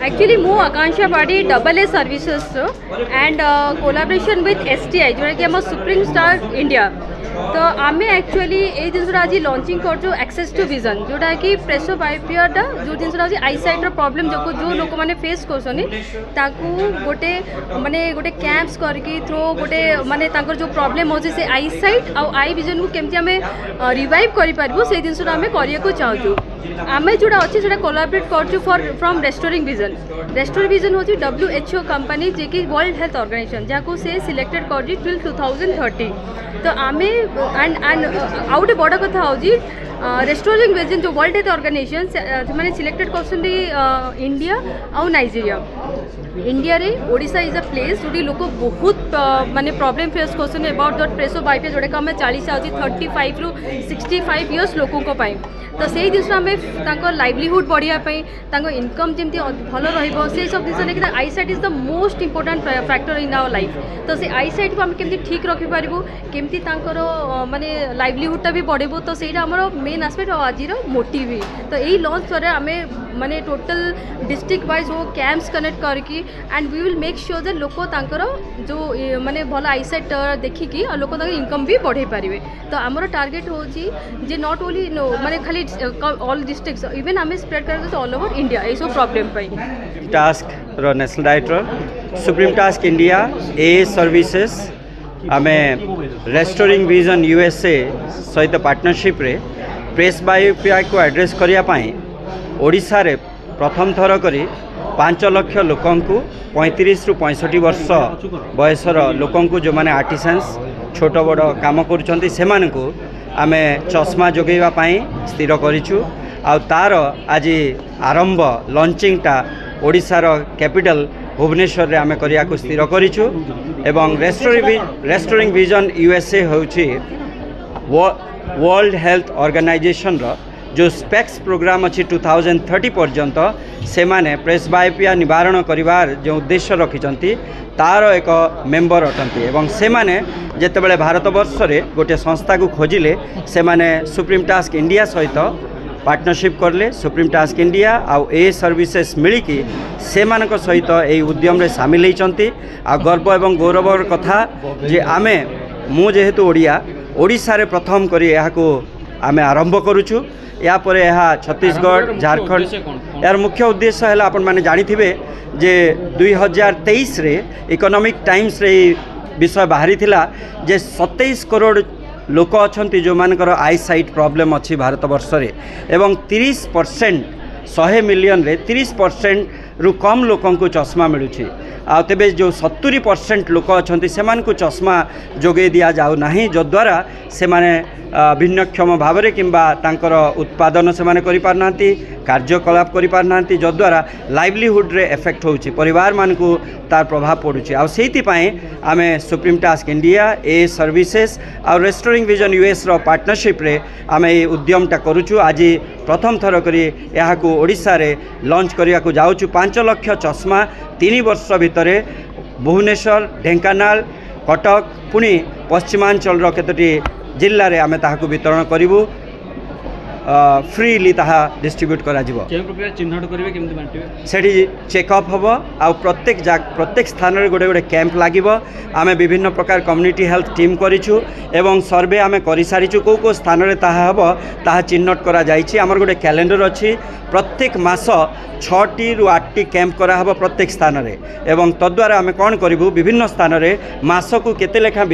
Actually, move Akansha Party double A services and collaboration with STI जो कि हम supreme star India तो आम एक्चुअली ये जिनसा आज लॉन्चिंग कर एक्सेस टू विजन जोटा कि प्रेसो बायोपियरटा जो जिनसा आज आईसाइट प्रॉब्लम जो लोक मैंने फेस कर गोटे माने गोटे कैंप्स करके थ्रो गोटे माने जो प्रॉब्लम हो से आईसाइट आउ आई विजन को केमती आम रिवाइव करूँ से जिनसा आम करने चाहूँ आम जोड़ा अच्छे से कोलाबरेट कर फ्रॉम रेस्टोरिंग विजन हूँ WHO कंपनी जे कि वर्ल्ड हेल्थ ऑर्गेनाइजेशन जहाँ से सिलेक्टेड कर टिल 2030 तो आम एंड आउ गोटे बड़ कथा हूँ रेस्टोरिंग विजन जो वर्ल्ड हेल्थ ऑर्गेनाइजेशन मैंने सिलेक्टेड कर इंडिया आउ नाइजेरिया इंडिया रे ओडिशा इज अ प्लेस जो लोक बहुत माने प्रॉब्लम फेस कर अबाउट दैट प्रेसो बायोपियर जोटा कि आम 40 आउची 35 रू 65 इयर्स लोकों तो से जिन आम लाइवलीहुड बढ़ापी इनकम जमी भल रही सब जिन लेकिन eyesight is the most important factor in our life तो से आईसाइट को आम केमती ठीक रखिपारू केमती माने लाइवलीहुडटा भी बढ़ेबो तो सेटा आमर मेन आस्पेक्ट आज मोटिव ही तो यही लॉन्च द्वारा आम माने टोटल डिस्ट्रिक्ट वाइज वो कैंप्स कनेक्ट करके and we will make sure that लोक जो माने भल आईसाइट देखिकी लोक इनकम भी बढ़े पारे तो आमर टार्गेट हो नॉट ओनली माने खाली all districts even um spread कर ऑल ओवर इंडिया ये सब problem task national director supreme task India A services um restoring vision USA सहित पार्टनरशिप रे प्रेस बायोपिया को एड्रेस करने ओडिशा रे प्रथम थर करी 5 लाख लोकों 35 रू 65 वर्ष बयसर लोकों जो माने आर्टिसान्स छोट बड़ काम करुँच से आमे चश्मा जोगेवाई स्थिर करिछु आ तार आज आरंभ लॉन्चिंगटा ओडिशार कैपिटल भुवनेश्वर रे आमे करिया को स्थिर करिछु एवं रेस्टोरिंग विजन USA होछि वर्ल्ड हेल्थ ऑर्गेनाइजेशन रो जो स्पेक्स प्रोग्राम अच्छी 2030 पर्यंत से माने प्रेस बायोपिया निवारण करिवार जो उद्देश्य रखिछंती तार एक मेंबर अटंती एवं से माने जेतेबेले भारत वर्ष रे गोटे संस्था को खोजिले से माने सुप्रीम टास्क इंडिया सहित पार्टनरशिप करले सुप्रीम टास्क इंडिया आउ ए सर्विसेस मिलिकी से मानक सहित ए उद्यम रे शामिल होइछंती आ गर्व एवं गौरवर कथा जे आमे मु जेहेतु ओडिशा रे प्रथम करी यहा को आमे आरंभ करूछु या पर यह छत्तीसगढ़ झारखंड यार मुख्य उद्देश्य है आपण मैंने जानी जे 2023 रे इकोनॉमिक टाइम्स रे विषय बाहरी थिला जे 27 करोड़ लोक अच्छी जो मानकर आई साइट प्रॉब्लम अच्छी भारत वर्ष रे एवं 30% 100 मिलियन रे 30% रु कम लोकों को चश्मा मिलूँ आ तेबे जो 70% लोक अच्छी से चश्मा जोगे दिया जाऊ नाही जद्वारा से माने भिन्नक्षम भाव में किंबा तांकर उत्पादन से माने करि पार नांती कार्यकलाप करि पार नांती जद्वारा लाइवलीहुड रे इफेक्ट होउची परिवार मान को तार प्रभाव पड़ुची आ सेति पई आमे supreme task India A services uh restoring vision US row partnership रे आमे ए उद्यमटा करूछु आज प्रथम थर करी यहा को ओडिशा रे लॉन्च करिया को जाउछु 5 लाख चश्मा 3 वर्ष भितरे भुवनेश्वर ढेंकानाल कटक पुणी पश्चिमांचल केतोटी जिल्ला रे आमे ताहाको वितरण करिवु फ्रीली ताहा डिस्ट्रीब्यूट करा जिवो के प्रकार चिन्हट करिवे केमति बांटिवे सेठी चेकअप हबो आ प्रत्येक स्थान रे गोटे कैंप लागिवो आमे विभिन्न प्रकार कम्युनिटी हेल्थ टीम करिछु एवं सर्वे आमे करि सारिछु को स्थान रे ताहा हबो ताहा चिन्हट करा जाइछि हमर गोटे कैलेंडर अछि प्रत्येक मास 6टी रु 8टी कैंप करा हबो प्रत्येक स्थान रे एवं तद्वारा आमे कोन करिवु विभिन्न स्थान रे मास को केते लेखा